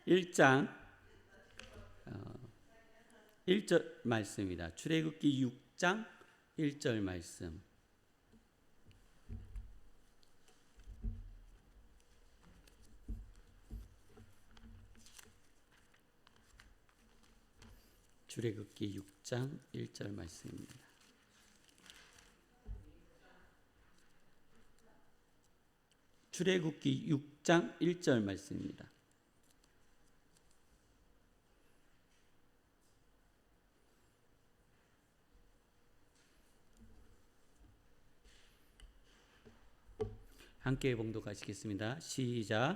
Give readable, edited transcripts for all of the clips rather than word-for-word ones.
1장 1절 말씀입니다. 출애굽기 6장 1절 말씀. 출애굽기 6장 1절 말씀입니다. 출애굽기 6장 1절 말씀입니다. 함께 봉독하시겠습니다. 시작.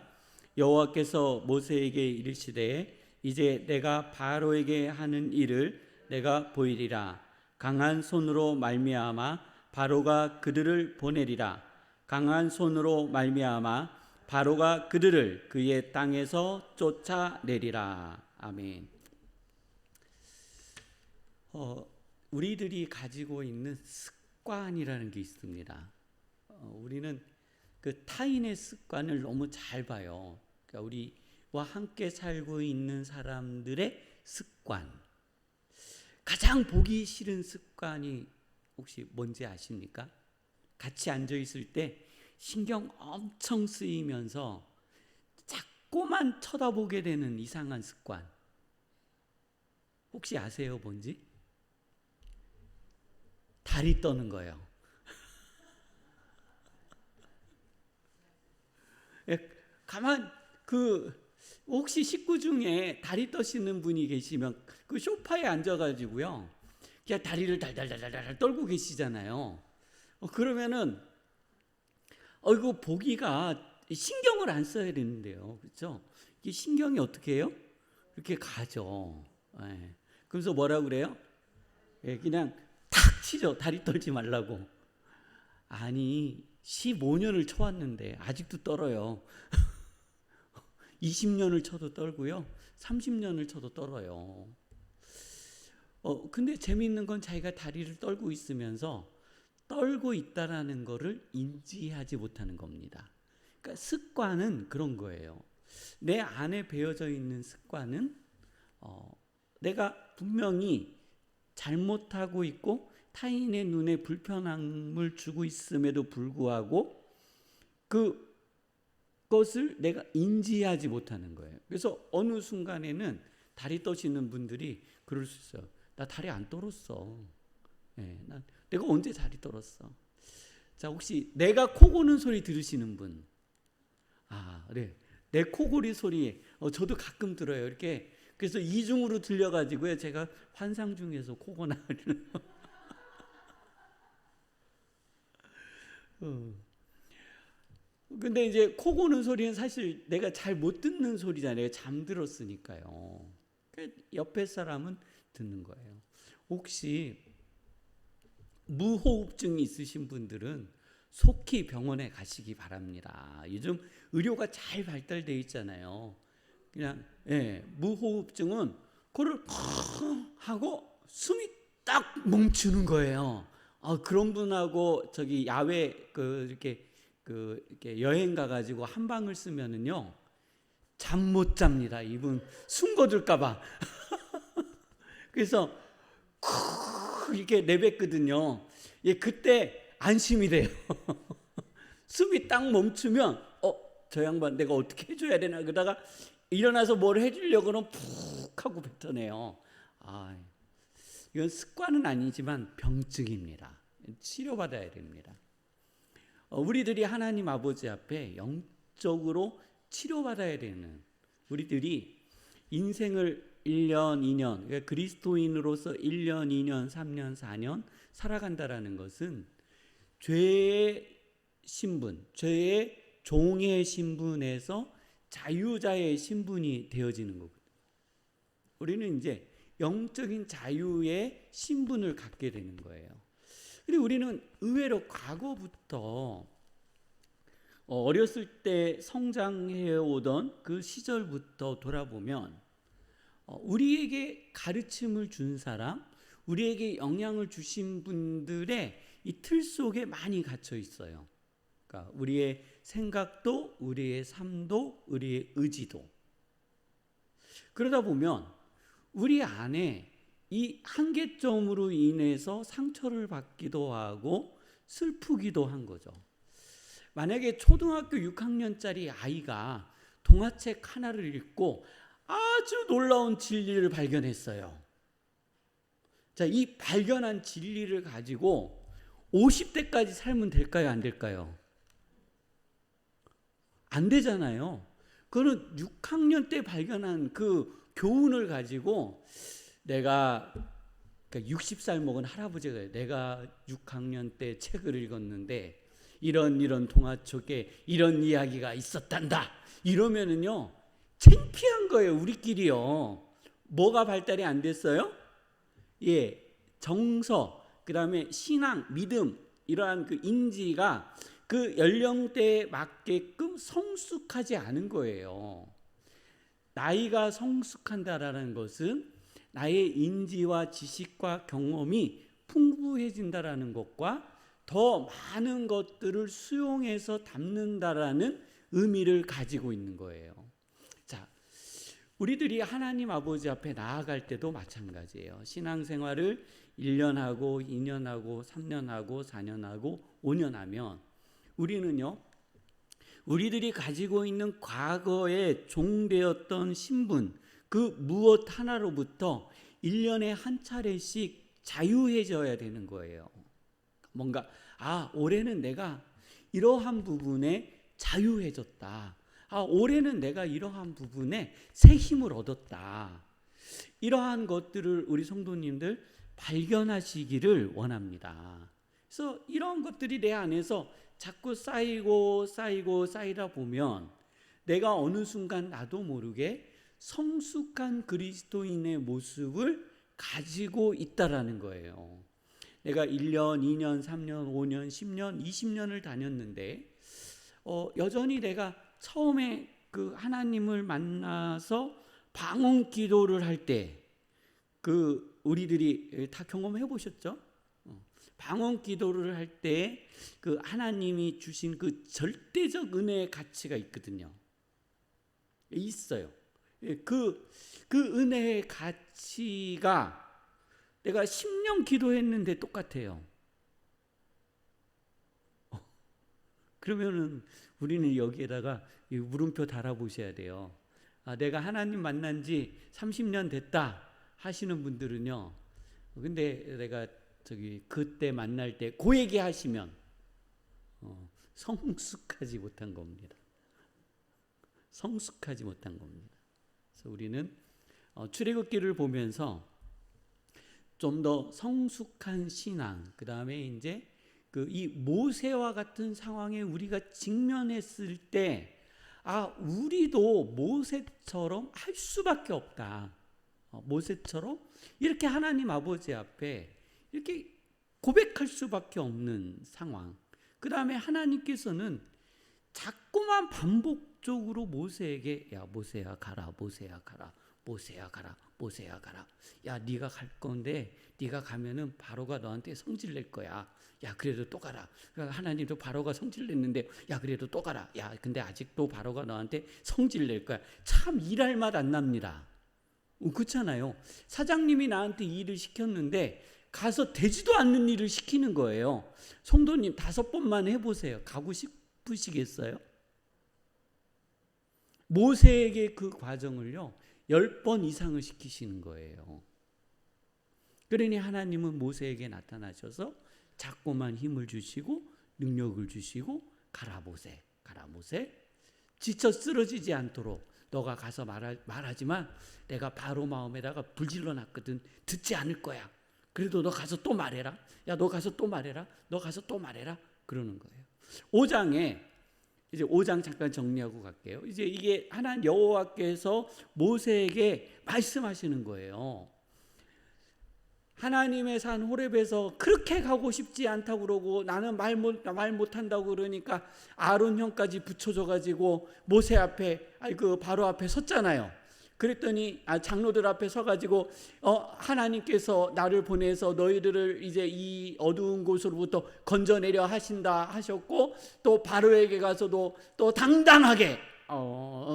여호와께서 모세에게 이르시되 이제 내가 바로에게 하는 일을 내가 보이리라. 강한 손으로 말미암아 바로가 그들을 보내리라. 강한 손으로 말미암아 바로가 그들을 그의 땅에서 쫓아내리라. 아멘. 우리들이 가지고 있는 습관이라는 게 있습니다. 우리는 그 타인의 습관을 너무 잘 봐요. 그러니까 우리와 함께 살고 있는 사람들의 습관. 가장 보기 싫은 습관이 혹시 뭔지 아십니까? 같이 앉아 있을 때 신경 엄청 쓰이면서 자꾸만 쳐다보게 되는 이상한 습관. 혹시 아세요, 뭔지? 다리 떠는 거예요. 가만 혹시 식구 중에 다리 떠시는 분이 계시면 그 소파에 앉아가지고요, 그냥 다리를 달달달달 떨고 계시잖아요. 그러면은 이거 보기가 신경을 안 써야 되는데요, 그렇죠? 이게 신경이 어떻게 해요? 이렇게 가죠. 네. 그래서 뭐라 그래요? 네, 그냥 탁 치죠. 다리 떨지 말라고. 아니 15년을 쳐왔는데 아직도 떨어요. 20년을 쳐도 떨고요. 30년을 쳐도 떨어요. 근데 재미있는 건 자기가 다리를 떨고 있으면서 떨고 있다라는 거를 인지하지 못하는 겁니다. 그러니까 습관은 그런 거예요. 내 안에 배어져 있는 습관은 내가 분명히 잘못하고 있고 타인의 눈에 불편함을 주고 있음에도 불구하고 그것을 내가 인지하지 못하는 거예요. 그래서 어느 순간에는 다리 떠시는 분들이 그럴 수 있어요. 나 다리 안 떨었어. 네, 내가 언제 다리 떨었어? 자, 혹시 내가 코 고는 소리 들으시는 분? 네. 내 코골이 소리 저도 가끔 들어요. 이렇게. 그래서 이중으로 들려가지고요, 제가 환상 중에서 코고나 근데 이제 코 고는 소리는 사실 내가 잘 못 듣는 소리잖아요. 잠들었으니까요. 옆에 사람은 듣는 거예요. 혹시 무호흡증이 있으신 분들은 속히 병원에 가시기 바랍니다. 요즘 의료가 잘 발달되어 있잖아요. 그냥 무호흡증은 코를 하고 숨이 딱 멈추는 거예요. 그런 분하고 저기 야외 이렇게 여행 가가지고 한방을 쓰면은요, 잠 못 잡니다. 이분 숨 거둘까봐. 그래서 이렇게 내뱉거든요. 그때 안심이 돼요. 숨이 딱 멈추면 저 양반 내가 어떻게 해줘야 되나 그러다가 일어나서 뭘 해주려고는 푹 하고 뱉어내요. 이건 습관은 아니지만 병증입니다. 치료받아야 됩니다. 우리들이 하나님 아버지 앞에 영적으로 치료받아야 되는, 우리들이 인생을 1년, 2년, 그러니까 그리스도인으로서 1년, 2년, 3년, 4년 살아간다라는 것은 죄의 신분, 죄의 종의 신분에서 자유자의 신분이 되어지는 거거든요. 우리는 이제 영적인 자유의 신분을 갖게 되는 거예요. 근데 우리는 의외로 과거부터 어렸을 때 성장해 오던 그 시절부터 돌아보면 우리에게 가르침을 준 사람, 우리에게 영향을 주신 분들의 이 틀 속에 많이 갇혀 있어요. 그러니까 우리의 생각도, 우리의 삶도, 우리의 의지도. 그러다 보면 우리 안에 이 한계점으로 인해서 상처를 받기도 하고 슬프기도 한 거죠. 만약에 초등학교 6학년짜리 아이가 동화책 하나를 읽고 아주 놀라운 진리를 발견했어요. 자, 이 발견한 진리를 가지고 50대까지 살면 될까요? 안 될까요? 안 되잖아요. 그거는 6학년 때 발견한 그 교훈을 가지고 내가 60살 먹은 할아버지가 내가 6학년 때 책을 읽었는데 이런 동화책에 이런 이야기가 있었단다. 이러면은요 창피한 거예요. 우리끼리요. 뭐가 발달이 안 됐어요? 예, 정서, 그다음에 신앙, 믿음 이러한 그 인지가 그 연령대에 맞게끔 성숙하지 않은 거예요. 나이가 성숙한다라는 것은 나의 인지와 지식과 경험이 풍부해진다라는 것과 더 많은 것들을 수용해서 담는다라는 의미를 가지고 있는 거예요. 자, 우리들이 하나님 아버지 앞에 나아갈 때도 마찬가지예요. 신앙생활을 1년 하고 2년 하고 3년 하고 4년 하고 5년 하면 우리는요, 우리들이 가지고 있는 과거에 종되었던 신분, 그 무엇 하나로부터 1년에 한 차례씩 자유해져야 되는 거예요. 뭔가 올해는 내가 이러한 부분에 자유해졌다. 올해는 내가 이러한 부분에 새 힘을 얻었다. 이러한 것들을 우리 성도님들 발견하시기를 원합니다. 그래서 이런 것들이 내 안에서 자꾸 쌓이다 보면 내가 어느 순간 나도 모르게 성숙한 그리스도인의 모습을 가지고 있다라는 거예요. 내가 1년, 2년, 3년, 5년, 10년, 20년을 다녔는데 여전히 내가 처음에 그 하나님을 만나서 방언 기도를 할 때 그 우리들이 다 경험해 보셨죠? 방언 기도를 할 때 그 하나님이 주신 그 절대적 은혜의 가치가 있거든요. 있어요. 그 은혜의 가치가 내가 10년 기도했는데 똑같아요. 그러면은 우리는 여기에다가 물음표 달아보셔야 돼요. 내가 하나님 만난 지 30년 됐다 하시는 분들은요. 근데 내가 그때 만날 때 그 얘기 하시면 성숙하지 못한 겁니다. 성숙하지 못한 겁니다. 그래서 우리는 출애굽기를 보면서 좀 더 성숙한 신앙, 그 다음에 이제 이 모세와 같은 상황에 우리가 직면했을 때, 우리도 모세처럼 할 수밖에 없다. 모세처럼 이렇게 하나님 아버지 앞에 이렇게 고백할 수밖에 없는 상황. 그 다음에 하나님께서는 자꾸만 반복적으로 모세에게 모세야 가라, 모세야 가라, 모세야 가라, 모세야 가라. 네가 갈 건데 네가 가면은 바로가 너한테 성질 낼 거야. 그래도 또 가라. 하나님도 바로가 성질 냈는데 그래도 또 가라. 근데 아직도 바로가 너한테 성질 낼 거야. 참 일할 맛 안 납니다. 그렇잖아요. 사장님이 나한테 일을 시켰는데 가서 되지도 않는 일을 시키는 거예요. 성도님 5번만 해보세요. 가고 싶으시겠어요? 모세에게 그 과정을요 10번 이상을 시키시는 거예요. 그러니 하나님은 모세에게 나타나셔서 자꾸만 힘을 주시고 능력을 주시고 가라 모세, 가라 모세. 지쳐 쓰러지지 않도록 너가 가서 말하지만 내가 바로 마음에다가 불질러 놨거든. 듣지 않을 거야. 그래도 너 가서 또 말해라. 너 가서 또 말해라. 너 가서 또 말해라. 그러는 거예요. 5장에 이제 5장 잠깐 정리하고 갈게요. 이제 이게 하나님 여호와께서 모세에게 말씀하시는 거예요. 하나님의 산 호렙에서 그렇게 가고 싶지 않다고 그러고 나는 말 못한다고 그러니까 아론 형까지 붙여줘가지고 모세 앞에 바로 앞에 섰잖아요. 그랬더니 장로들 앞에 서가지고 하나님께서 나를 보내서 너희들을 이제 이 어두운 곳으로부터 건져내려 하신다 하셨고 또 바로에게 가서도 또 당당하게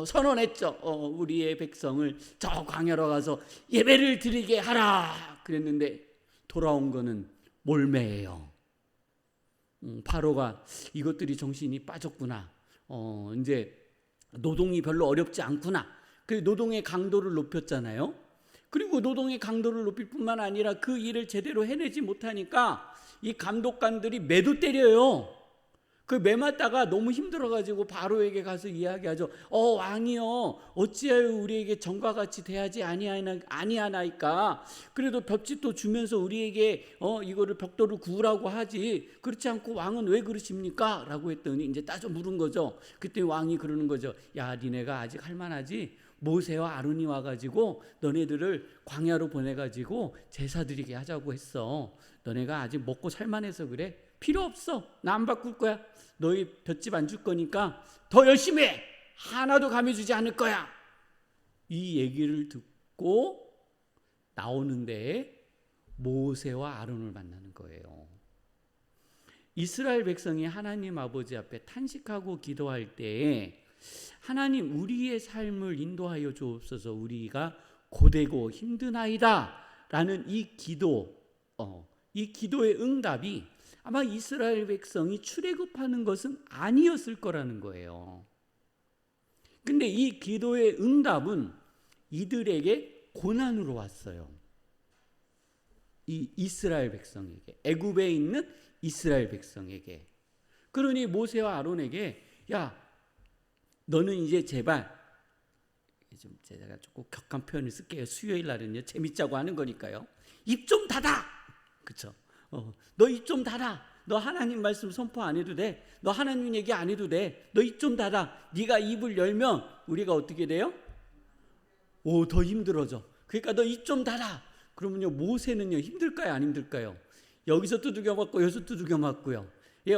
선언했죠. 우리의 백성을 저 광야로 가서 예배를 드리게 하라 그랬는데 돌아온 거는 몰매예요. 바로가 이것들이 정신이 빠졌구나. 이제 노동이 별로 어렵지 않구나. 그 노동의 강도를 높였잖아요. 그리고 노동의 강도를 높일 뿐만 아니라 그 일을 제대로 해내지 못하니까 이 감독관들이 매도 때려요. 그 매맞다가 너무 힘들어가지고 바로에게 가서 이야기하죠. 왕이여, 어찌하여 우리에게 전과 같이 대하지 아니하나이까. 그래도 볏짚도 주면서 우리에게 이거를 벽돌을 구우라고 하지, 그렇지 않고 왕은 왜 그러십니까? 라고 했더니 이제 따져 물은 거죠. 그때 왕이 그러는 거죠. 야, 니네가 아직 할만하지? 모세와 아론이 와가지고 너네들을 광야로 보내가지고 제사 드리게 하자고 했어. 너네가 아직 먹고 살만해서 그래? 필요 없어. 나 안 바꿀 거야. 너희 볏짚 안 줄 거니까 더 열심히 해. 하나도 감히 주지 않을 거야. 이 얘기를 듣고 나오는데 모세와 아론을 만나는 거예요. 이스라엘 백성이 하나님 아버지 앞에 탄식하고 기도할 때에 하나님, 우리의 삶을 인도하여 주옵소서, 우리가 고되고 힘드나이다 라는 이 기도의 응답이 아마 이스라엘 백성이 출애굽하는 것은 아니었을 거라는 거예요. 근데 이 기도의 응답은 이들에게 고난으로 왔어요. 이 이스라엘 백성에게, 애굽에 있는 이스라엘 백성에게. 그러니 모세와 아론에게, 야, 너는 이제 제발, 좀 제가 조금 격한 표현을 쓸게요. 수요일 날은요, 재밌자고 하는 거니까요. 입 좀 닫아. 그렇죠? 너 입 좀 닫아. 너 하나님 말씀 선포 안 해도 돼. 너 하나님 얘기 안 해도 돼. 너 입 좀 닫아. 네가 입을 열면 우리가 어떻게 돼요? 더 힘들어져. 그러니까 너 입 좀 닫아. 그러면요, 모세는요, 힘들까요, 안 힘들까요? 여기서 두들겨 맞고 여기서 두들겨 맞고요.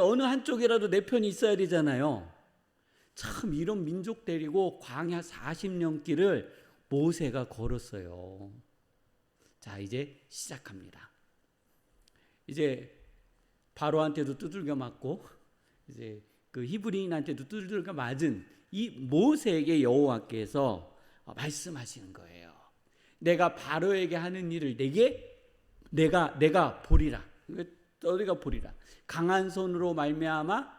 어느 한쪽이라도 내 편이 있어야 되잖아요. 참, 이런 민족 데리고 광야 40년 길을 모세가 걸었어요. 자, 이제 시작합니다. 이제 바로한테도 두들겨 맞고 이제 그 히브리인한테도 두들겨 맞은 이 모세에게 여호와께서 말씀하시는 거예요. 내가 바로에게 하는 일을 내가 보리라. 너희가 보리라. 강한 손으로 말미암아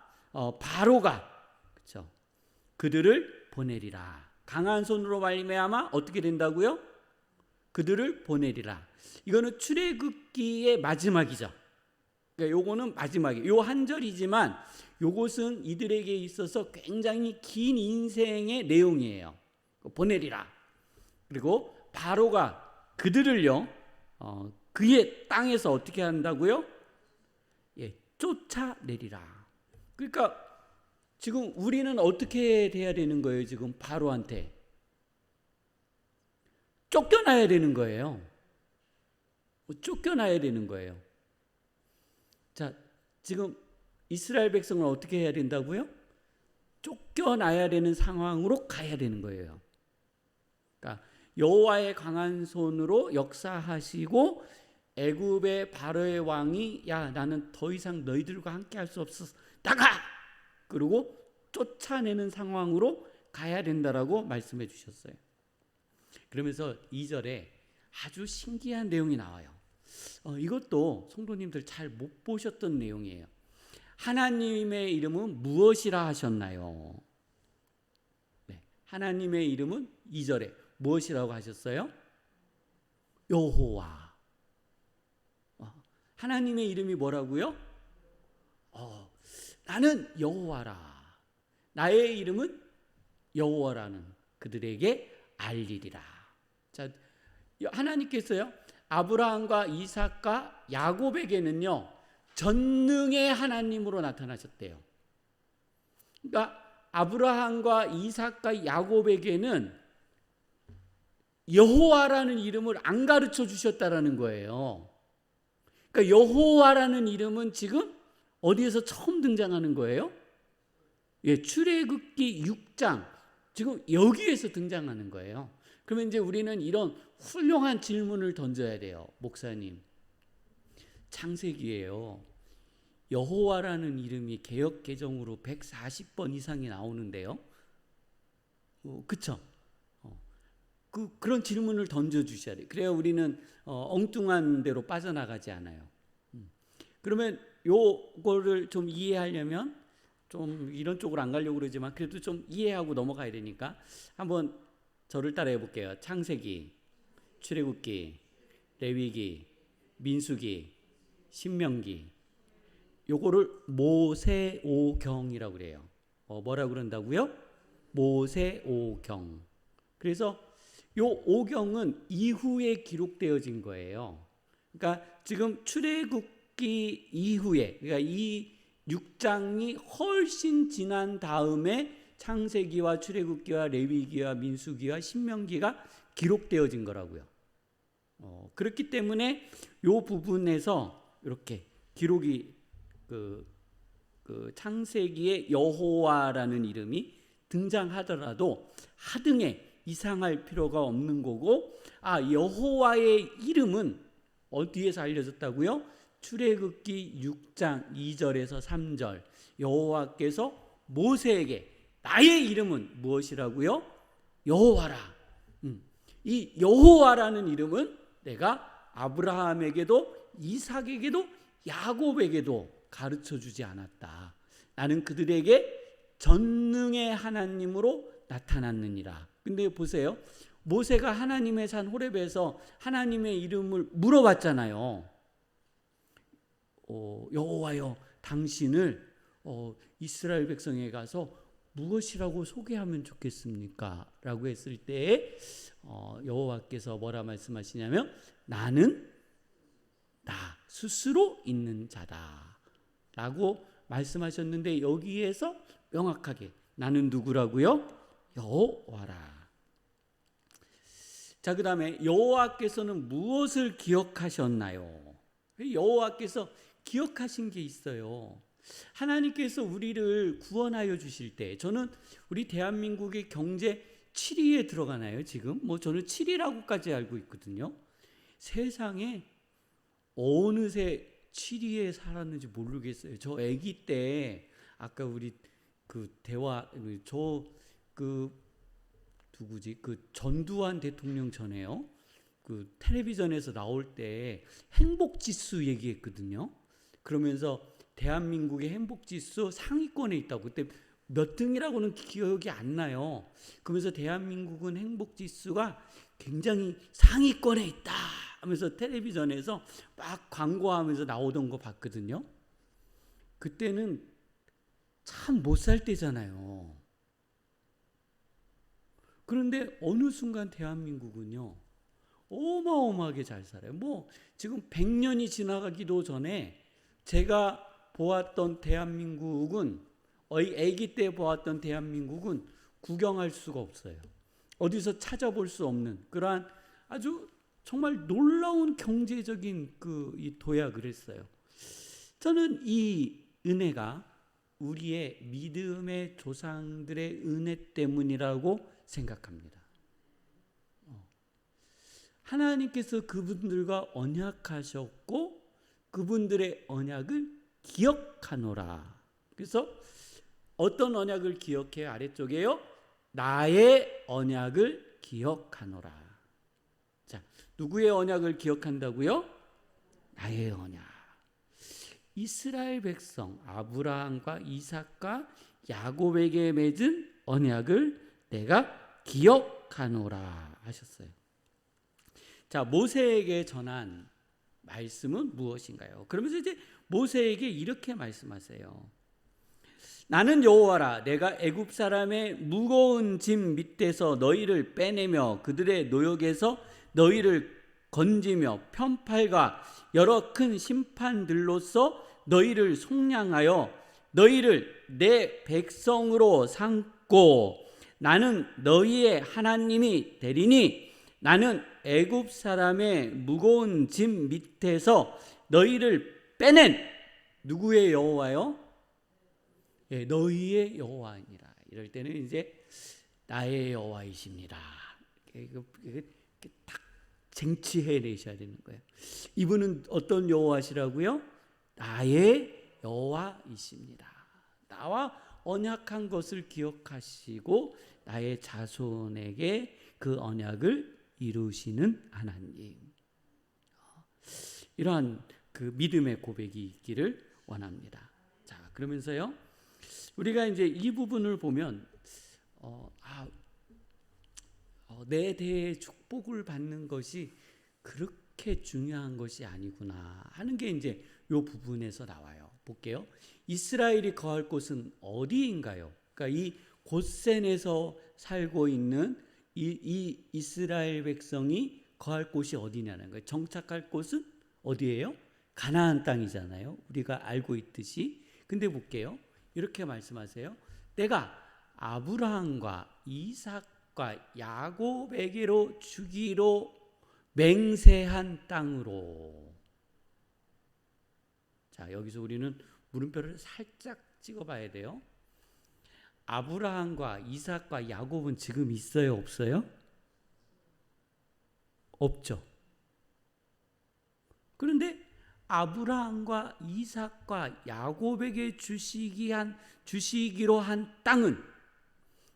바로가, 그렇죠, 그들을 보내리라. 강한 손으로 말미암아 어떻게 된다고요? 그들을 보내리라. 이거는 출애굽기의 마지막이죠. 그러니까 요거는 마지막이에요. 요 한 절이지만 요것은 이들에게 있어서 굉장히 긴 인생의 내용이에요. 보내리라. 그리고 바로가 그들을요, 그의 땅에서 어떻게 한다고요? 쫓아내리라. 그러니까 지금 우리는 어떻게 돼야 되는 거예요? 지금 바로한테 쫓겨나야 되는 거예요. 쫓겨나야 되는 거예요. 자, 지금 이스라엘 백성은 어떻게 해야 된다고요? 쫓겨나야 되는 상황으로 가야 되는 거예요. 그러니까 여호와의 강한 손으로 역사하시고 애굽의 바로의 왕이, 야, 나는 더 이상 너희들과 함께 할 수 없어, 나가! 그리고 쫓아내는 상황으로 가야 된다라고 말씀해 주셨어요. 그러면서 2절에 아주 신기한 내용이 나와요. 이것도 성도님들 잘 못 보셨던 내용이에요. 하나님의 이름은 무엇이라 하셨나요? 네, 하나님의 이름은 2절에 무엇이라고 하셨어요? 여호와. 하나님의 이름이 뭐라고요? 나는 여호와라. 나의 이름은 여호와라는 그들에게 알리리라. 자, 하나님께서요, 아브라함과 이삭과 야곱에게는요, 전능의 하나님으로 나타나셨대요. 그러니까 아브라함과 이삭과 야곱에게는 여호와라는 이름을 안 가르쳐 주셨다라는 거예요. 그러니까 여호와라는 이름은 지금 어디에서 처음 등장하는 거예요? 출애굽기 6장, 지금 여기에서 등장하는 거예요. 그러면 이제 우리는 이런 훌륭한 질문을 던져야 돼요. 목사님, 창세기예요, 여호와라는 이름이 개역 개정으로 140번 이상이 나오는데요, 그쵸? 그런 질문을 던져주셔야 돼요. 그래야 우리는 엉뚱한 데로 빠져나가지 않아요. 그러면 요거를 좀 이해하려면 좀 이런 쪽으로 안 가려고 그러지만 그래도 좀 이해하고 넘어가야 되니까 한번 저를 따라해 볼게요. 창세기, 출애굽기, 레위기, 민수기, 신명기. 요거를 모세오경이라고 그래요. 뭐라고 그런다고요? 모세오경. 그래서 요 오경은 이후에 기록되어진 거예요. 그러니까 지금 출애굽기 이후에, 그러니까 이 6장이 훨씬 지난 다음에 창세기와 출애굽기와 레위기와 민수기와 신명기가 기록되어진 거라고요. 그렇기 때문에 요 부분에서 이렇게 기록이 그 창세기에 여호와라는 이름이 등장하더라도 하등에 이상할 필요가 없는 거고, 여호와의 이름은 어디에서 알려졌다고요? 출애굽기 6장 2절에서 3절. 여호와께서 모세에게 나의 이름은 무엇이라고요? 여호와라. 이 여호와라는 이름은 내가 아브라함에게도 이삭에게도 야곱에게도 가르쳐 주지 않았다. 나는 그들에게 전능의 하나님으로 나타났느니라. 근데 보세요. 모세가 하나님의 산 호렙에서 하나님의 이름을 물어봤잖아요. 여호와여, 당신을 이스라엘 백성에 가서 무엇이라고 소개하면 좋겠습니까? 라고 했을 때 여호와께서 뭐라 말씀하시냐면 나는 나 스스로 있는 자다 라고 말씀하셨는데, 여기에서 명확하게 나는 누구라고요? 여호와라. 자, 그 다음에 여호와께서는 무엇을 기억하셨나요? 여호와께서 기억하신 게 있어요. 하나님께서 우리를 구원하여 주실 때, 저는 우리 대한민국의 경제 7위에 들어가나요 지금? 저는 7위라고까지 알고 있거든요. 세상에 어느새 7위에 살았는지 모르겠어요. 저 아기 때 아까 우리 누구지? 전두환 대통령 전에요. 텔레비전에서 나올 때 행복지수 얘기했거든요. 그러면서 대한민국의 행복지수 상위권에 있다고. 그때 몇 등이라고는 기억이 안 나요. 그러면서 대한민국은 행복지수가 굉장히 상위권에 있다 하면서 텔레비전에서 막 광고하면서 나오던 거 봤거든요. 그때는 참 못 살 때잖아요. 그런데 어느 순간 대한민국은요 어마어마하게 잘 살아요. 지금 100년이 지나가기도 전에 제가 보았던 대한민국은, 아기 때 보았던 대한민국은 구경할 수가 없어요. 어디서 찾아볼 수 없는 그러한 아주 정말 놀라운 경제적인 이 도약을 했어요. 저는 이 은혜가 우리의 믿음의 조상들의 은혜 때문이라고 생각합니다. 하나님께서 그분들과 언약하셨고 그분들의 언약을 기억하노라. 그래서 어떤 언약을 기억해요? 아래쪽에요. 나의 언약을 기억하노라. 자, 누구의 언약을 기억한다고요? 나의 언약. 이스라엘 백성 아브라함과 이삭과 야곱에게 맺은 언약을 내가 기억하노라 하셨어요. 자, 모세에게 전한 말씀은 무엇인가요? 그러면서 이제 모세에게 이렇게 말씀하세요. 나는 여호와라. 내가 애굽 사람의 무거운 짐 밑에서 너희를 빼내며 그들의 노역에서 너희를 건지며 편팔과 여러 큰 심판들로서 너희를 속량하여 너희를 내 백성으로 삼고 나는 너희의 하나님이 되리니 나는 애굽 사람의 무거운 짐 밑에서 너희를 빼낸 누구의 여호와요? 예, 너희의 여호와니라. 이럴 때는 이제 나의 여호와이십니다. 딱 쟁취해 내셔야 되는 거예요. 이분은 어떤 여호와시라고요? 나의 여호와이십니다. 나와 언약한 것을 기억하시고 나의 자손에게 그 언약을 이루시는 하나님. 이러한 그 믿음의 고백이 있기를 원합니다. 자, 그러면서요, 우리가 이제 이 부분을 보면 내 대에 축복을 받는 것이 그렇게 중요한 것이 아니구나 하는 게 이제 이 부분에서 나와요. 볼게요. 이스라엘이 거할 곳은 어디인가요? 그러니까 이 고센에서 살고 있는 이 이스라엘 백성이 거할 곳이 어디냐는 거예요. 정착할 곳은 어디예요? 가나안 땅이잖아요. 우리가 알고 있듯이. 근데 볼게요. 이렇게 말씀하세요. 내가 아브라함과 이삭과 야곱에게로 주기로 맹세한 땅으로. 자, 여기서 우리는 물음표를 살짝 찍어봐야 돼요. 아브라함과 이삭과 야곱은 지금 있어요, 없어요? 없죠. 그런데 아브라함과 이삭과 야곱에게 주시기로 한 땅은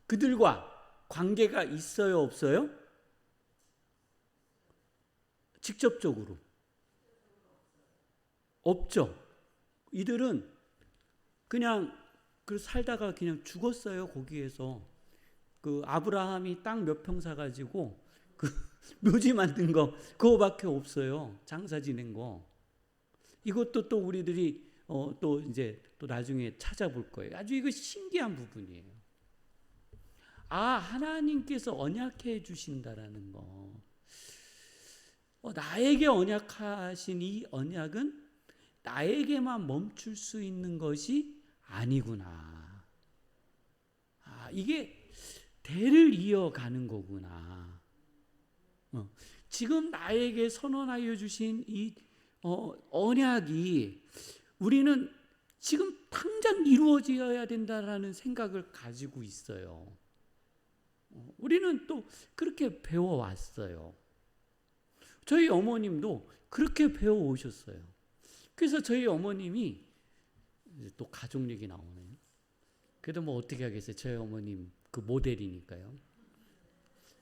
그들과 관계가 있어요, 없어요? 직접적으로 없죠. 이들은 그냥 살다가 그냥 죽었어요. 거기에서 그 아브라함이 땅 몇 평 사가지고 그 묘지 만든 거 그거밖에 없어요. 장사 지낸 거. 이것도 또 우리들이 또 이제 또 나중에 찾아볼 거예요. 아주 이거 신기한 부분이에요. 하나님께서 언약해 주신다라는 거. 나에게 언약하신 이 언약은 나에게만 멈출 수 있는 것이 아니구나. 이게 대를 이어가는 거구나. 지금 나에게 선언하여 주신 이 언약이 우리는 지금 당장 이루어져야 된다라는 생각을 가지고 있어요. 우리는 또 그렇게 배워왔어요. 저희 어머님도 그렇게 배워오셨어요. 그래서 저희 어머님이 또 가족 얘기 나오네요. 그래도 뭐 어떻게 하겠어요. 저희 어머님 그 모델이니까요.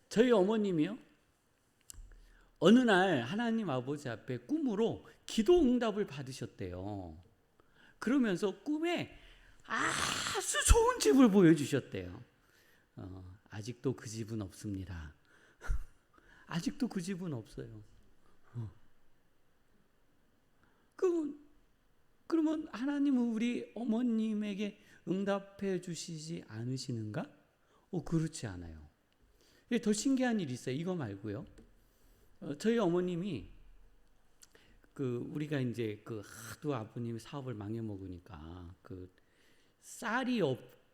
저희 어머님이요. 어느 날 하나님 아버지 앞에 꿈으로 기도 응답을 받으셨대요. 그러면서 꿈에 아주 좋은 집을 보여주셨대요. 아직도 그 집은 없습니다. 아직도 그 집은 없어요. 그러면 하나님은 우리 어머님에게 응답해 주시지 않으시는가? 그렇지 않아요. 더 신기한 일이 있어요. 이거 말고요. 저희 어머님이 우리가 이제 하도 아버님 사업을 망해 먹으니까 쌀이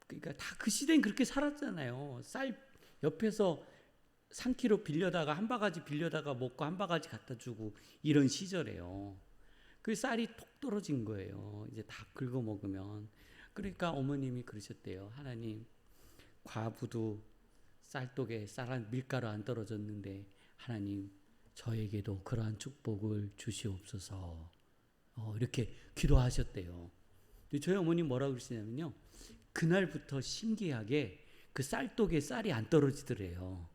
그러니까 다 그 시대엔 그렇게 살았잖아요. 쌀 옆에서 3kg 빌려다가 한 바가지 빌려다가 먹고 한 바가지 갖다 주고 이런 시절에요. 그 쌀이 톡 떨어진 거예요. 이제 다 긁어 먹으면. 그러니까 어머님이 그러셨대요. 하나님, 과부도 쌀독에 밀가루 안 떨어졌는데 하나님 저에게도 그러한 축복을 주시옵소서. 이렇게 기도하셨대요. 근데 저희 어머님 뭐라고 그러시냐면요. 그날부터 신기하게 그 쌀독에 쌀이 안 떨어지더래요.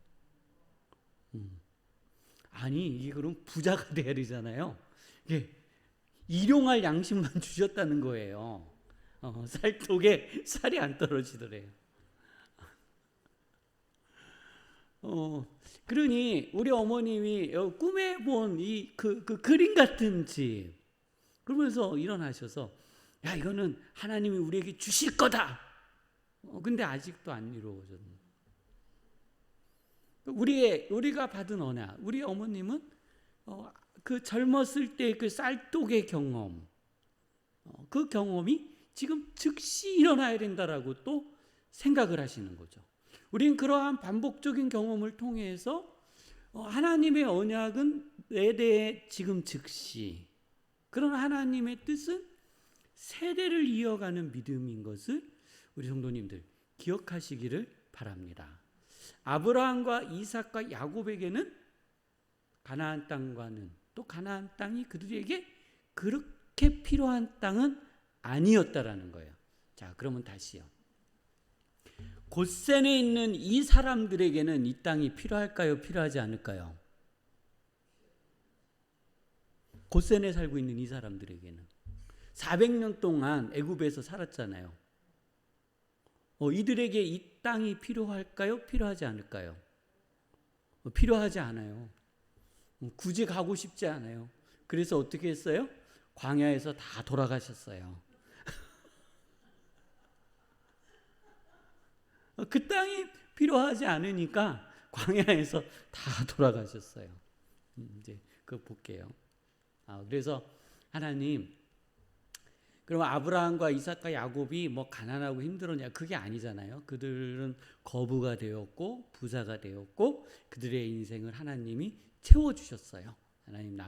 아니 이게 그럼 부자가 돼야 되잖아요. 일용할 양심만 주셨다는 거예요. 쌀독에 쌀이 안 떨어지더래요. 그러니 우리 어머님이 꿈에 본 그 그림 같은 집 그러면서 일어나셔서 야 이거는 하나님이 우리에게 주실 거다. 근데 아직도 안 이루어졌네. 우리가 받은 언약, 우리 어머님은 그 젊었을 때 그 쌀독의 경험, 그 경험이 지금 즉시 일어나야 된다라고 또 생각을 하시는 거죠. 우린 그러한 반복적인 경험을 통해서 하나님의 언약은 내 대에 지금 즉시, 그런 하나님의 뜻은 세대를 이어가는 믿음인 것을 우리 성도님들 기억하시기를 바랍니다. 아브라함과 이삭과 야곱에게는 가나안 땅과는 또 가나안 땅이 그들에게 그렇게 필요한 땅은 아니었다라는 거예요. 자, 그러면 다시요. 곳센에 있는 이 사람들에게는 이 땅이 필요할까요? 필요하지 않을까요? 곳센에 살고 있는 이 사람들에게는 400년 동안 애굽에서 살았잖아요. 이들에게 이 땅이 필요할까요? 필요하지 않을까요? 필요하지 않아요. 굳이 가고 싶지 않아요. 그래서 어떻게 했어요? 광야에서 다 돌아가셨어요. 그 땅이 필요하지 않으니까 광야에서 다 돌아가셨어요. 이제 그거 볼게요. 그래서 하나님, 그럼 아브라함과 이삭과 야곱이 뭐 가난하고 힘들었냐? 그게 아니잖아요. 그들은 거부가 되었고 부자가 되었고 그들의 인생을 하나님이 채워주셨어요. 하나님,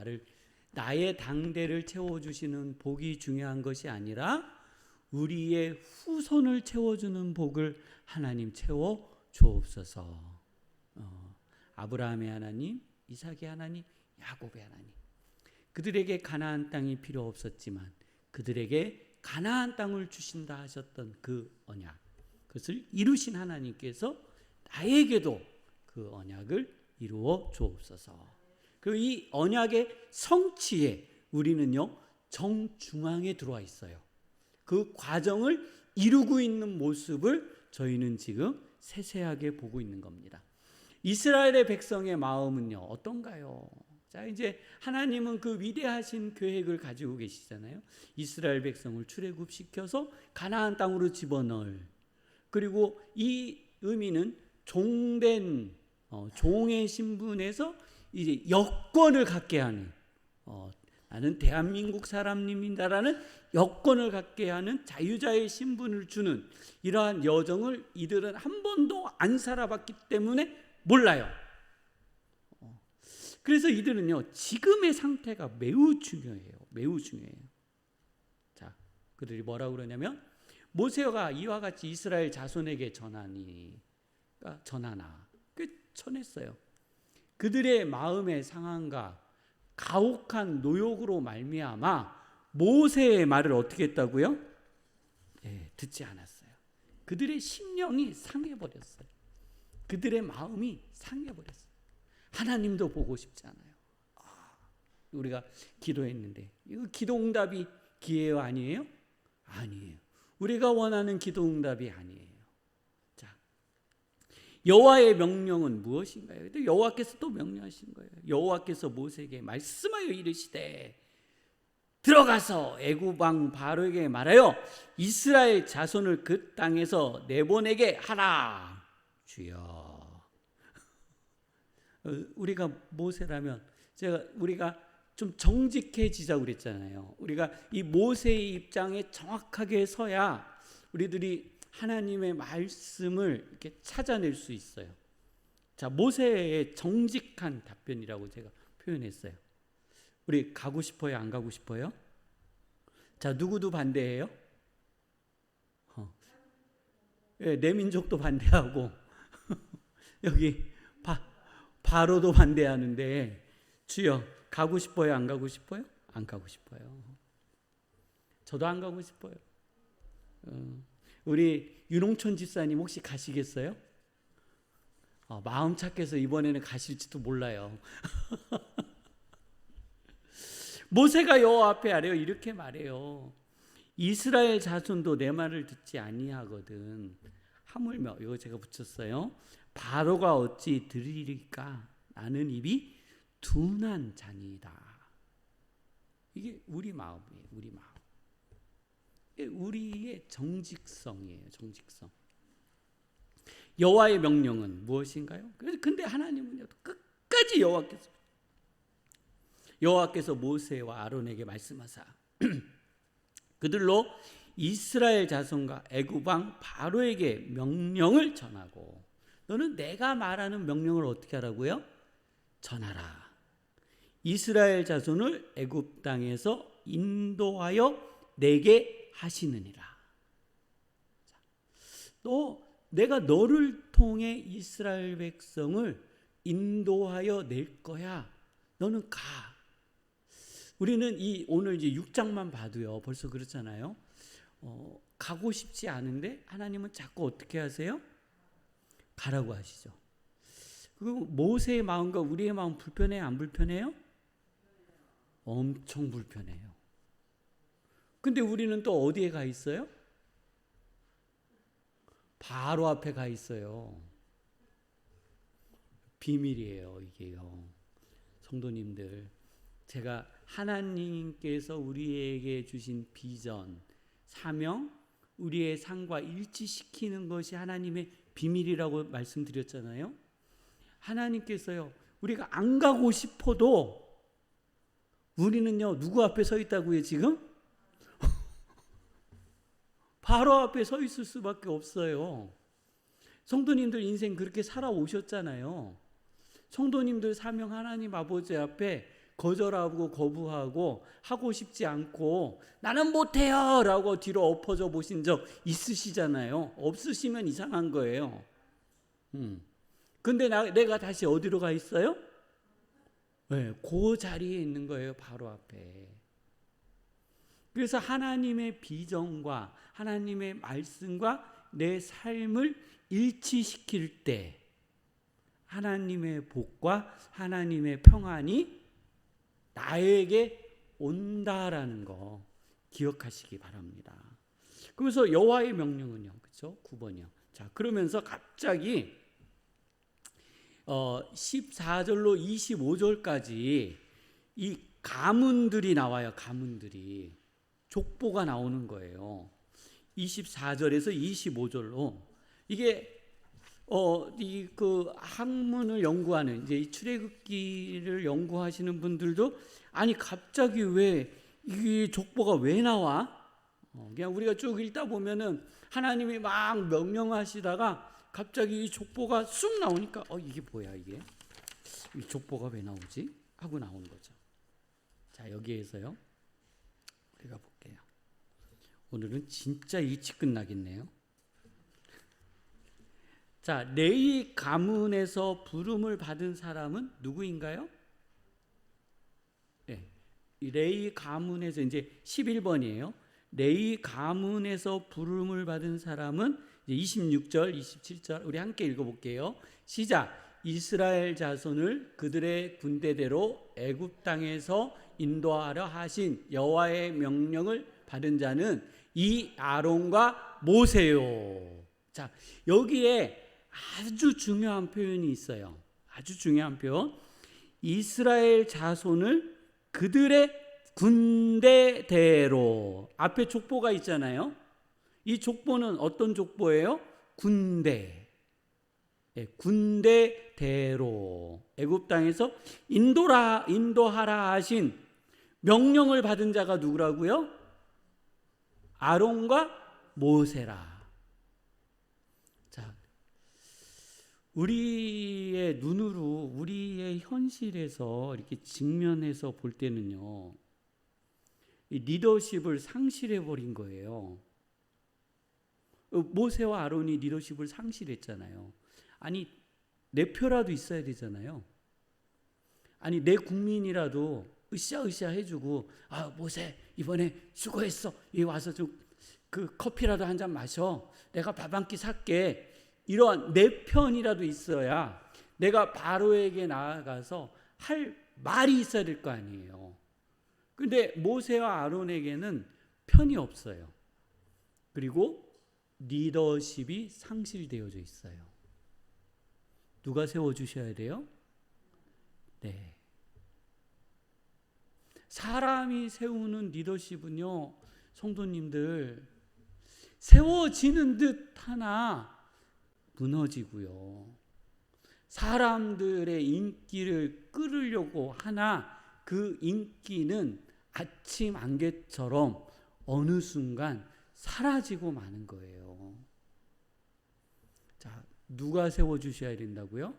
나의 당대를 채워주시는 복이 중요한 것이 아니라 우리의 후손을 채워주는 복을 하나님 채워 주옵소서. 아브라함의 하나님, 이삭의 하나님, 야곱의 하나님. 그들에게 가나안 땅이 필요 없었지만 그들에게 가나안 땅을 주신다 하셨던 그 언약, 그것을 이루신 하나님께서 나에게도 그 언약을 이루어 주옵소서. 그리고 이 언약의 성취에 우리는요 정중앙에 들어와 있어요. 그 과정을 이루고 있는 모습을 저희는 지금 세세하게 보고 있는 겁니다. 이스라엘의 백성의 마음은요 어떤가요? 자, 이제 하나님은 그 위대하신 계획을 가지고 계시잖아요. 이스라엘 백성을 출애굽시켜서 가나안 땅으로 집어넣을, 그리고 이 의미는 종된 종의 신분에서 이제 여권을 갖게 하는, 나는 대한민국 사람입니다라는 여권을 갖게 하는 자유자의 신분을 주는 이러한 여정을 이들은 한 번도 안 살아봤기 때문에 몰라요. 그래서 이들은요 지금의 상태가 매우 중요해요. 매우 중요해요. 자, 그들이 뭐라고 그러냐면 모세가 이와 같이 이스라엘 자손에게 전하나 전했어요. 그들의 마음의 상한과 가혹한 노역으로 말미암아 모세의 말을 어떻게 했다고요? 듣지 않았어요. 그들의 심령이 상해버렸어요. 그들의 마음이 상해버렸어요. 하나님도 보고 싶지 않아요. 우리가 기도했는데 이거 기도응답이 기회요 아니에요? 아니에요. 우리가 원하는 기도응답이 아니에요. 자, 여호와의 명령은 무엇인가요? 여호와께서 또 명령하신 거예요. 여호와께서 모세에게 말씀하여 이르시되 들어가서 애굽 왕 바로에게 말하여 이스라엘 자손을 그 땅에서 내보내게 하라. 주여. 우리가 모세라면 우리가 좀 정직해지자고 그랬잖아요. 우리가 이 모세의 입장에 정확하게 서야 우리들이 하나님의 말씀을 이렇게 찾아낼 수 있어요. 자, 모세의 정직한 답변이라고 제가 표현했어요. 우리 가고 싶어요? 안 가고 싶어요? 자, 누구도 반대해요? 내 민족도 반대하고 여기 바로도 반대하는데 주여 가고 싶어요? 안 가고 싶어요? 안 가고 싶어요. 저도 안 가고 싶어요. 우리 윤홍천 집사님 혹시 가시겠어요? 마음 착해서 이번에는 가실지도 몰라요. 모세가 여호와 앞에 아래요 이렇게 말해요. 이스라엘 자손도 내 말을 듣지 아니하거든. 하물며 이거 제가 붙였어요. 바로가 어찌 들으리까? 나는 입이 둔한 자니이다. 이게 우리 마음이에요. 우리 마음. 이게 우리의 정직성이에요. 정직성. 여호와의 명령은 무엇인가요? 근데 하나님은요 끝까지 여호와께서 모세와 아론에게 말씀하사 그들로 이스라엘 자손과 애굽 왕 바로에게 명령을 전하고, 너는 내가 말하는 명령을 어떻게 하라고요? 전하라. 이스라엘 자손을 애굽 땅에서 인도하여 내게 하시느니라. 내가 너를 통해 이스라엘 백성을 인도하여 낼 거야. 너는 가. 우리는 오늘 이제 6장만 봐도요 벌써 그렇잖아요. 가고 싶지 않은데 하나님은 자꾸 어떻게 하세요? 가라고 하시죠. 그 모세의 마음과 우리의 마음 불편해요? 안 불편해요? 엄청 불편해요. 근데 우리는 또 어디에 가 있어요? 바로 앞에 가 있어요. 비밀이에요, 이게요. 성도님들, 제가 하나님께서 우리에게 주신 비전, 사명, 우리의 삶과 일치시키는 것이 하나님의 비밀이라고 말씀드렸잖아요. 하나님께서요, 우리가 안 가고 싶어도 우리는요, 누구 앞에 서 있다고요, 지금? 바로 앞에 서 있을 수밖에 없어요. 성도님들 인생 그렇게 살아오셨잖아요. 성도님들 사명 하나님 아버지 앞에 거절하고 거부하고 하고 싶지 않고 나는 못해요 라고 뒤로 엎어져 보신 적 있으시잖아요. 없으시면 이상한 거예요. 근데 내가 다시 어디로 가 있어요? 네, 그 자리에 있는 거예요. 바로 앞에. 그래서 하나님의 비전과 하나님의 말씀과 내 삶을 일치시킬 때 하나님의 복과 하나님의 평안이 나에게 온다라는 거 기억하시기 바랍니다. 그래서 여호와의 명령은요, 그렇죠? 9번이요. 자, 그러면서 갑자기 14절로 25절까지 이 가문들이 나와요. 가문들이 족보가 나오는 거예요. 24절에서 25절로 이게 이 그 학문을 연구하는 이제 이 출애굽기를 연구하시는 분들도 아니 갑자기 왜 이 족보가 왜 나와? 그냥 우리가 쭉 읽다 보면은 하나님이 막 명령하시다가 갑자기 이 족보가 쑥 나오니까 이게 뭐야 이게? 이 족보가 왜 나오지? 하고 나오는 거죠. 자, 여기에서요. 우리가 볼게요. 오늘은 진짜 일찍 끝나겠네요. 자, 레위 가문에서 부름을 받은 사람은 누구인가요? 네, 레위 가문에서 이제 11번이에요. 레위 가문에서 부름을 받은 사람은 이제 26절, 27절 우리 함께 읽어볼게요. 시작. 이스라엘 자손을 그들의 군대대로 애굽 땅에서 인도하려 하신 여호와의 명령을 받은 자는 이 아론과 모세요. 자, 여기에 아주 중요한 표현이 있어요. 아주 중요한 표현. 이스라엘 자손을 그들의 군대대로. 앞에 족보가 있잖아요. 이 족보는 어떤 족보예요? 군대. 네, 군대대로 애굽 땅에서 인도하라 하신 명령을 받은 자가 누구라고요? 아론과 모세라. 자, 우리의 눈으로 우리의 현실에서 이렇게 직면해서 볼 때는요, 이 리더십을 상실해 버린 거예요. 모세와 아론이 리더십을 상실했잖아요. 아니, 내 표라도 있어야 되잖아요. 아니, 내 국민이라도 으쌰으쌰 해주고, 모세 이번에 수고했어. 여기 와서 좀 그 커피라도 한 잔 마셔. 내가 밥 한 끼 살게. 이러한 내 편이라도 있어야 내가 바로에게 나아가서 할 말이 있어야 될 거 아니에요. 근데 모세와 아론에게는 편이 없어요. 그리고 리더십이 상실되어져 있어요. 누가 세워주셔야 돼요? 네. 사람이 세우는 리더십은요, 성도님들, 세워지는 듯 하나 무너지고요. 사람들의 인기를 끌으려고 하나 그 인기는 아침 안개처럼 어느 순간 사라지고 마는 거예요. 자, 누가 세워주셔야 된다고요?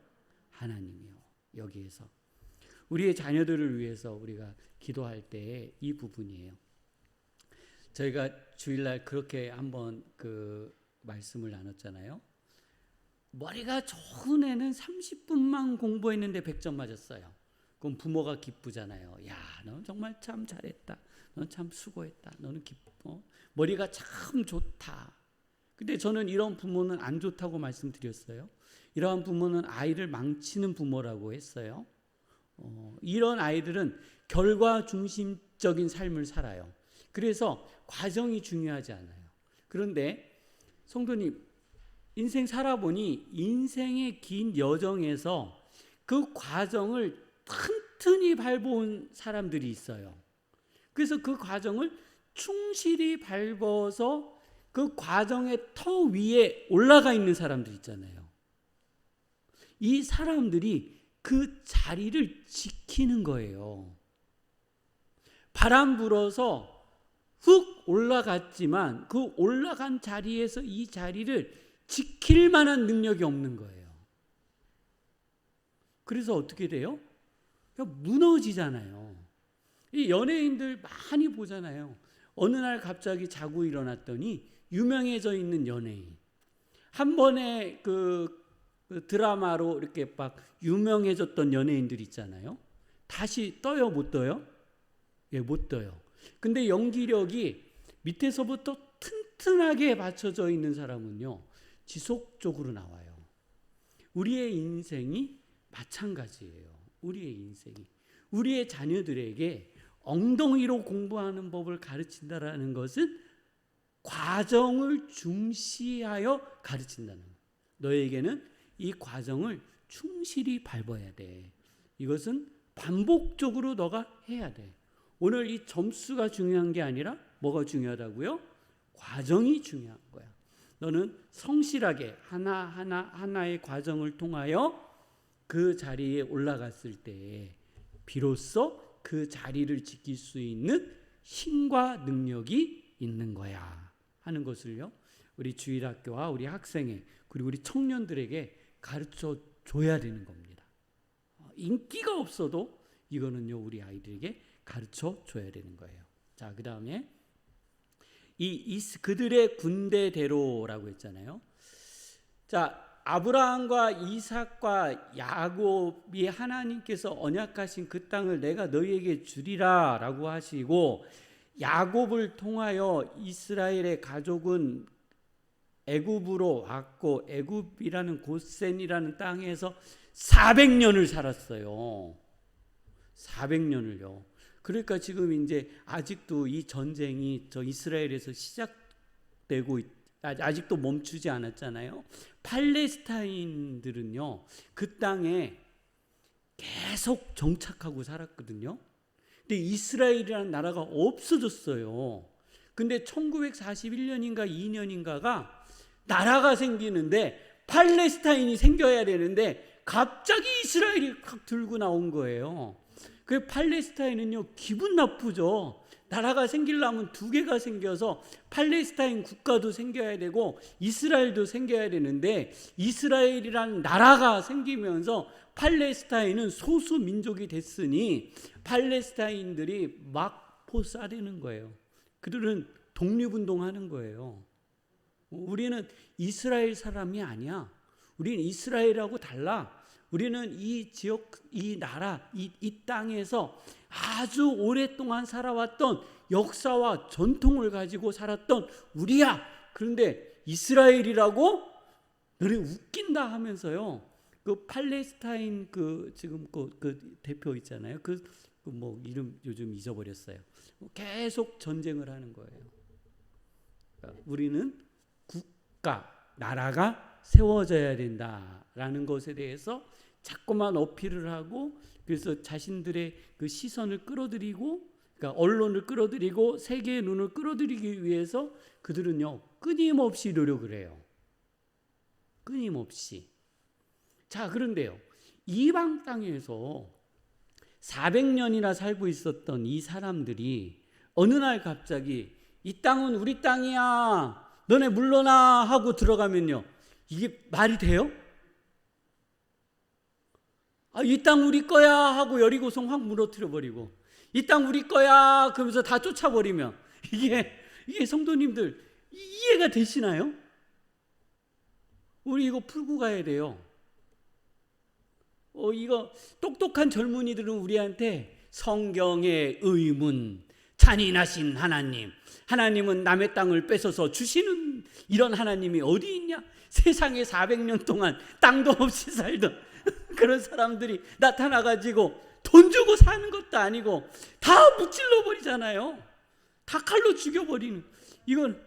하나님이요. 여기에서 우리의 자녀들을 위해서 우리가 기도할 때 이 부분이에요. 저희가 주일날 그렇게 한번 그 말씀을 나눴잖아요. 머리가 좋은 애는 30분만 공부했는데 100점 맞았어요. 그럼 부모가 기쁘잖아요. 야, 너 정말 참 잘했다. 너 참 수고했다. 너는 기뻐. 머리가 참 좋다. 근데 저는 이런 부모는 안 좋다고 말씀드렸어요. 이러한 부모는 아이를 망치는 부모라고 했어요. 이런 아이들은 결과 중심적인 삶을 살아요. 그래서 과정이 중요하지 않아요. 그런데 성도님, 인생 살아보니 인생의 긴 여정에서 그 과정을 튼튼히 밟아온 사람들이 있어요. 그래서 그 과정을 충실히 밟아서 그 과정의 터 위에 올라가 있는 사람들 있잖아요. 이 사람들이 그 자리를 지키는 거예요. 바람 불어서 훅 올라갔지만 그 올라간 자리에서 이 자리를 지킬 만한 능력이 없는 거예요. 그래서 어떻게 돼요? 그냥 무너지잖아요. 이 연예인들 많이 보잖아요. 어느 날 갑자기 자고 일어났더니 유명해져 있는 연예인. 한 번에 그 드라마로 이렇게 막 유명해졌던 연예인들 있잖아요. 다시 떠요, 못 떠요? 예, 못 떠요. 근데 연기력이 밑에서부터 튼튼하게 받쳐져 있는 사람은요, 지속적으로 나와요. 우리의 인생이 마찬가지예요. 우리의 인생이. 우리의 자녀들에게 엉덩이로 공부하는 법을 가르친다라는 것은 과정을 중시하여 가르친다는 거예요. 너에게는 이 과정을 충실히 밟아야 돼. 이것은 반복적으로 너가 해야 돼. 오늘 이 점수가 중요한 게 아니라 뭐가 중요하다고요? 과정이 중요한 거야. 너는 성실하게 하나하나의 과정을 통하여 그 자리에 올라갔을 때 비로소 그 자리를 지킬 수 있는 힘과 능력이 있는 거야 하는 것을요, 우리 주일학교와 우리 학생회 그리고 우리 청년들에게 가르쳐 줘야 되는 겁니다. 인기가 없어도 이거는요, 우리 아이들에게 가르쳐 줘야 되는 거예요. 자, 그 다음에 그들의 군대대로라고 했잖아요. 자, 아브라함과 이삭과 야곱이 하나님께서 언약하신 그 땅을 내가 너희에게 주리라 라고 하시고, 야곱을 통하여 이스라엘의 가족은 애굽으로 왔고 애굽이라는 고센이라는 땅에서 400년을 살았어요. 400년을요. 그러니까 지금 이제 아직도 이 전쟁이 저 이스라엘에서 시작되고 아직도 멈추지 않았잖아요. 팔레스타인들은요, 그 땅에 계속 정착하고 살았거든요. 근데 이스라엘이라는 나라가 없어졌어요. 근데 1941년인가 2년인가가 나라가 생기는데 팔레스타인이 생겨야 되는데 갑자기 이스라엘이 확 들고 나온 거예요. 그 팔레스타인은요, 기분 나쁘죠. 나라가 생기려면 두 개가 생겨서 팔레스타인 국가도 생겨야 되고 이스라엘도 생겨야 되는데, 이스라엘이라는 나라가 생기면서 팔레스타인은 소수 민족이 됐으니 팔레스타인들이 막 포싸대는 거예요. 그들은 독립운동하는 거예요. 우리는 이스라엘 사람이 아니야. 우리는 이스라엘하고 달라. 우리는 이 지역, 이 나라, 이 땅에서 아주 오랫동안 살아왔던 역사와 전통을 가지고 살았던 우리야. 그런데 이스라엘이라고? 너네 웃긴다 하면서요, 그 팔레스타인 지금 그 대표 있잖아요. 뭐 이름 요즘 잊어버렸어요. 계속 전쟁을 하는 거예요. 우리는 국가, 나라가 세워져야 된다라는 것에 대해서 자꾸만 어필을 하고, 그래서 자신들의 그 시선을 끌어들이고, 그러니까 언론을 끌어들이고 세계의 눈을 끌어들이기 위해서 그들은요, 끊임없이 노력을 해요. 끊임없이. 자, 그런데요, 이방 땅에서 400년이나 살고 있었던 이 사람들이 어느 날 갑자기 이 땅은 우리 땅이야, 너네 물러나 하고 들어가면요, 이게 말이 돼요? 이 땅 우리 거야 하고 여리고성 확 무너뜨려 버리고, 이 땅 우리 거야 그러면서 다 쫓아버리면, 이게 성도님들 이해가 되시나요? 우리 이거 풀고 가야 돼요. 이거 똑똑한 젊은이들은 우리한테 성경의 의문, 잔인하신 하나님, 하나님은 남의 땅을 뺏어서 주시는 이런 하나님이 어디 있냐? 세상에 400년 동안 땅도 없이 살던 그런 사람들이 나타나가지고 돈 주고 사는 것도 아니고 다 무찔러 버리잖아요. 다 칼로 죽여버리는, 이건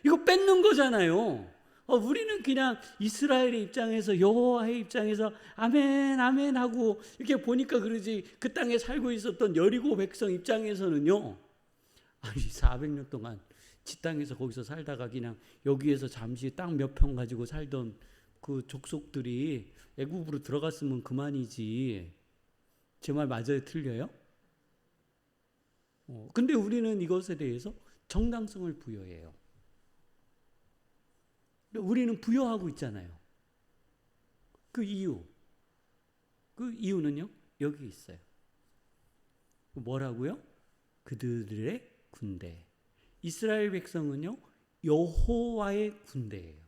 이거 뺏는 거잖아요. 우리는 그냥 이스라엘의 입장에서, 여호와의 입장에서 아멘 아멘 하고 이렇게 보니까 그러지, 그 땅에 살고 있었던 여리고 백성 입장에서는요, 아니 400년 동안 지 땅에서 거기서 살다가 그냥 여기에서 잠시 땅 몇 평 가지고 살던 그 족속들이 애굽으로 들어갔으면 그만이지. 제 말 맞아요? 틀려요? 근데 우리는 이것에 대해서 정당성을 부여해요. 우리는 부여하고 있잖아요. 그 이유는요, 여기 있어요. 뭐라고요? 그들의 군대. 이스라엘 백성은요, 여호와의 군대예요.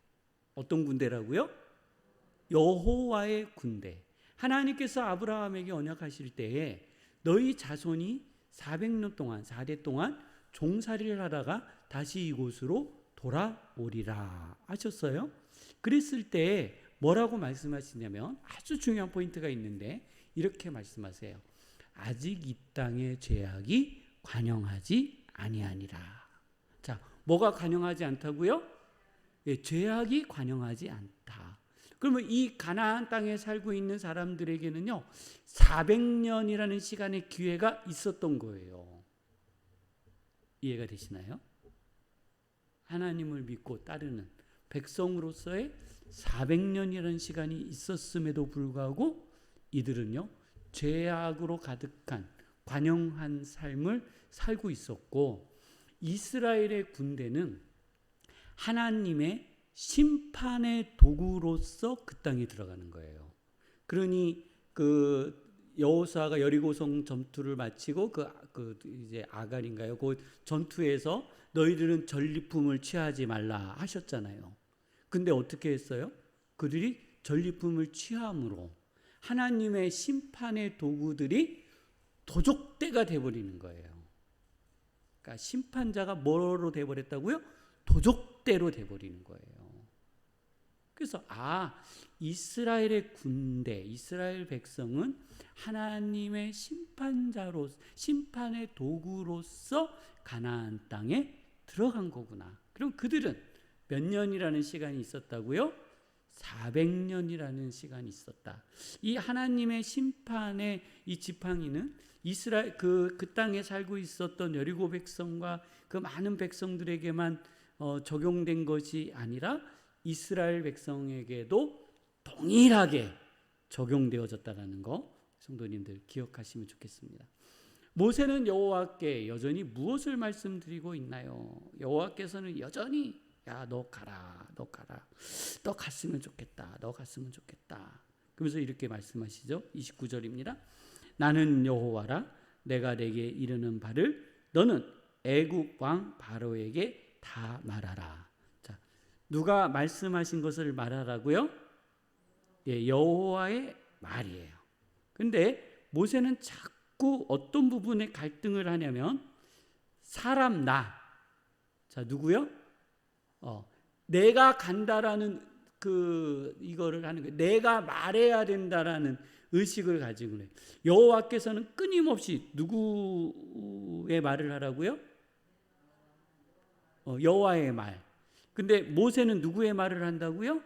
어떤 군대라고요? 여호와의 군대. 하나님께서 아브라함에게 언약하실 때에 너희 자손이 400년 동안, 4대 동안 종살이를 하다가 다시 이곳으로 돌아오리라 하셨어요. 그랬을 때 뭐라고 말씀하시냐면, 아주 중요한 포인트가 있는데 이렇게 말씀하세요. 아직 이 땅의 죄악이 관영하지 아니하니라. 자, 뭐가 관영하지 않다고요? 죄악이 관영하지 않다. 그러면 이 가나안 땅에 살고 있는 사람들에게는요, 400년이라는 시간의 기회가 있었던 거예요. 이해가 되시나요? 하나님을 믿고 따르는 백성으로서의 400년이라는 시간이 있었음에도 불구하고 이들은요, 죄악으로 가득한 관영한 삶을 살고 있었고, 이스라엘의 군대는 하나님의 심판의 도구로서 그 땅에 들어가는 거예요. 그러니 그 여호수아가 여리고성 전투를 마치고 이제 아갈인가요? 그 전투에서 너희들은 전리품을 취하지 말라 하셨잖아요. 근데 어떻게 했어요? 그들이 전리품을 취함으로 하나님의 심판의 도구들이 도적대가 돼버리는 거예요. 그러니까 심판자가 뭐로 돼버렸다고요? 도적대로 돼버리는 거예요. 그래서 이스라엘의 군대, 이스라엘 백성은 하나님의 심판자로, 심판의 도구로서 가나안 땅에 들어간 거구나. 그럼 그들은 몇 년이라는 시간이 있었다고요? 400년이라는 시간이 있었다. 이 하나님의 심판의 이 지팡이는 이스라엘 그 땅에 살고 있었던 여리고 백성과 그 많은 백성들에게만 적용된 것이 아니라 이스라엘 백성에게도 동일하게 적용되어졌다는 거, 성도님들 기억하시면 좋겠습니다. 모세는 여호와께 여전히 무엇을 말씀드리고 있나요? 여호와께서는 여전히 너 가라, 너 갔으면 좋겠다, 너 갔으면 좋겠다. 그러면서 이렇게 말씀하시죠. 29절입니다. 나는 여호와라, 내가 내게 이르는 바를 너는 애굽 왕 바로에게 다 말하라. 자, 누가 말씀하신 것을 말하라고요? 여호와의 말이에요. 근데 모세는 자꾸 어떤 부분에 갈등을 하냐면, 사람 자, 누구요? 내가 간다라는 이거를 하는 거예요. 내가 말해야 된다라는 의식을 가지고 그래요. 여호와께서는 끊임없이 누구의 말을 하라고요? 여호와의 말. 근데 모세는 누구의 말을 한다고요?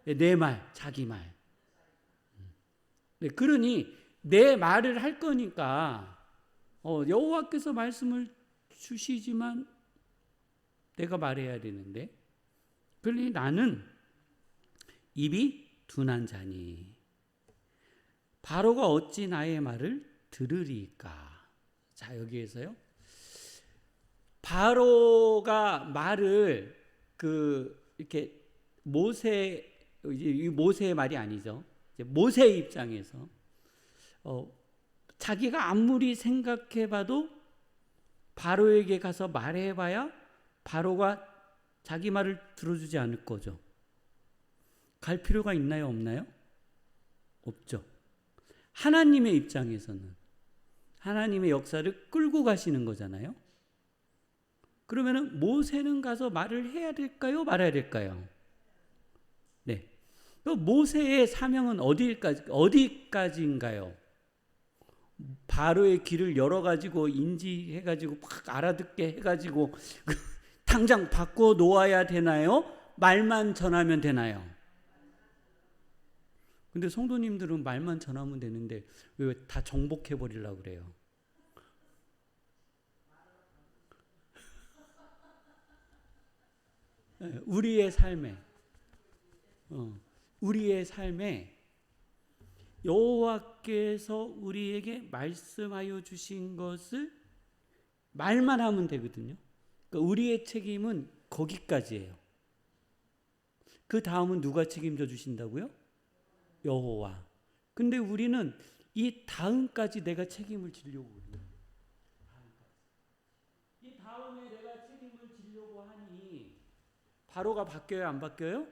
내 말, 자기 말. 네, 그러니 내 말을 할 거니까 여호와께서 말씀을 주시지만 내가 말해야 되는데, 그러니 나는 입이 둔한 자니 바로가 어찌 나의 말을 들으리까. 자, 여기에서요, 바로가 말을 이렇게 모세의 말이 아니죠. 모세의 입장에서 자기가 아무리 생각해봐도 바로에게 가서 말해봐야 바로가 자기 말을 들어주지 않을 거죠. 갈 필요가 있나요, 없나요? 없죠. 하나님의 입장에서는 하나님의 역사를 끌고 가시는 거잖아요. 그러면은 모세는 가서 말을 해야 될까요? 말아야 될까요? 네. 모세의 사명은 어디까지인가요? 바로의 길을 열어가지고 인지해가지고 막 알아듣게 해가지고 당장 바꿔 놓아야 되나요? 말만 전하면 되나요? 근데 성도님들은 말만 전하면 되는데 왜 다 정복해 버리려고 그래요? 우리의 삶에 여호와께서 우리에게 말씀하여 주신 것을 말만 하면 되거든요. 그러니까 우리의 책임은 거기까지예요. 그 다음은 누가 책임져 주신다고요? 여호와. 근데 우리는 이 다음까지 내가 책임을 지려고 해요. 이 다음에 내가 책임을 지려고 하니 바로가 바뀌어요, 안 바뀌어요?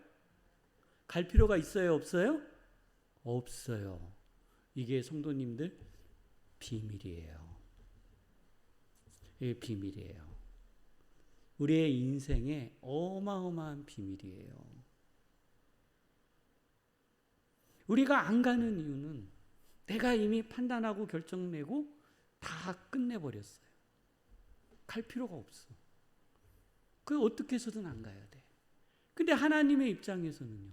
갈 필요가 있어요, 없어요? 없어요. 이게 성도님들 비밀이에요. 이게 비밀이에요. 우리의 인생의 어마어마한 비밀이에요. 우리가 안 가는 이유는 내가 이미 판단하고 결정내고 다 끝내버렸어요. 갈 필요가 없어. 그 어떻게 해서든 안 가야 돼. 근데 하나님의 입장에서는요.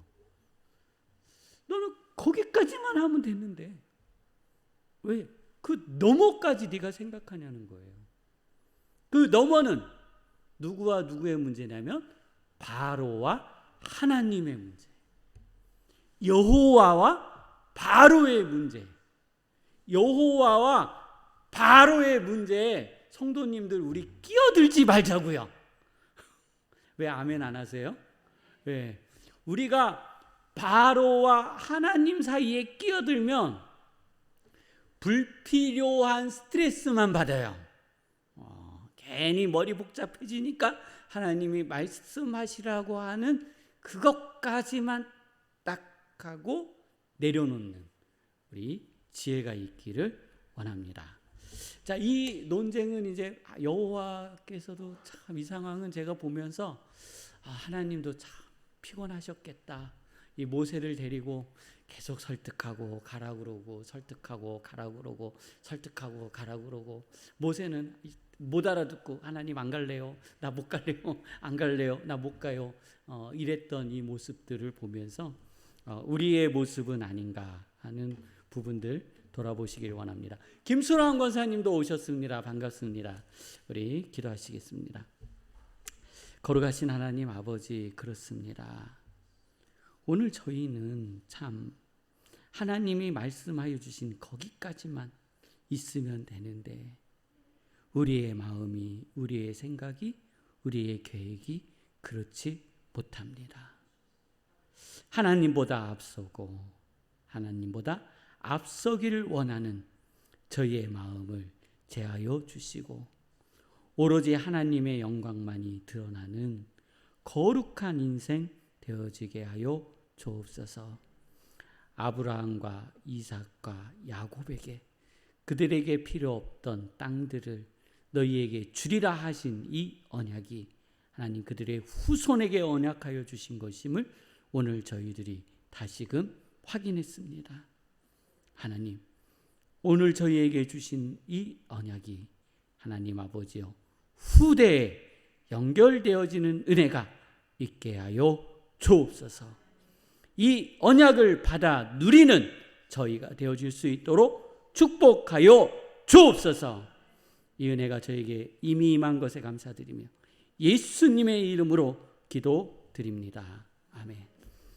너는 거기까지만 하면 됐는데 왜 그 너머까지 네가 생각하냐는 거예요. 그 너머는 누구와 누구의 문제냐면 바로와 하나님의 문제. 여호와와 바로의 문제. 여호와와 바로의 문제에 성도님들 우리 끼어들지 말자고요. 왜 아멘 안 하세요? 왜? 우리가 바로와 하나님 사이에 끼어들면 불필요한 스트레스만 받아요. 괜히 머리 복잡해지니까 하나님이 말씀하시라고 하는 그것까지만 딱 하고 내려놓는 우리 지혜가 있기를 원합니다. 자, 이 논쟁은 이제 여호와께서도 참 이 상황은 제가 보면서 하나님도 참 피곤하셨겠다. 이 모세를 데리고 계속 설득하고 가라 그러고 설득하고 가라 그러고 설득하고 가라 그러고 모세는 못 알아듣고 하나님 안 갈래요. 나 못 갈래요. 안 갈래요. 나 못 가요. 이랬던 이 모습들을 보면서 우리의 모습은 아닌가 하는 부분들 돌아보시길 원합니다. 김순환 권사님도 오셨습니다. 반갑습니다. 우리 기도하시겠습니다. 거룩하신 하나님 아버지, 그렇습니다. 오늘 저희는 참 하나님이 말씀하여 주신 거기까지만 있으면 되는데 우리의 마음이, 우리의 생각이, 우리의 계획이 그렇지 못합니다. 하나님보다 앞서고 하나님보다 앞서기를 원하는 저희의 마음을 제하여 주시고 오로지 하나님의 영광만이 드러나는 거룩한 인생 되어지게 하여 주옵소서. 아브라함과 이삭과 야곱에게 그들에게 필요 없던 땅들을 너희에게 주리라 하신 이 언약이 하나님 그들의 후손에게 언약하여 주신 것임을 오늘 저희들이 다시금 확인했습니다. 하나님, 오늘 저희에게 주신 이 언약이 하나님 아버지여 후대에 연결되어지는 은혜가 있게 하여 주옵소서. 이 언약을 받아 누리는 저희가 되어질 수 있도록 축복하여 주옵소서. 이 은혜가 저에게 이미 임한 것에 감사드리며 예수님의 이름으로 기도드립니다. 아멘.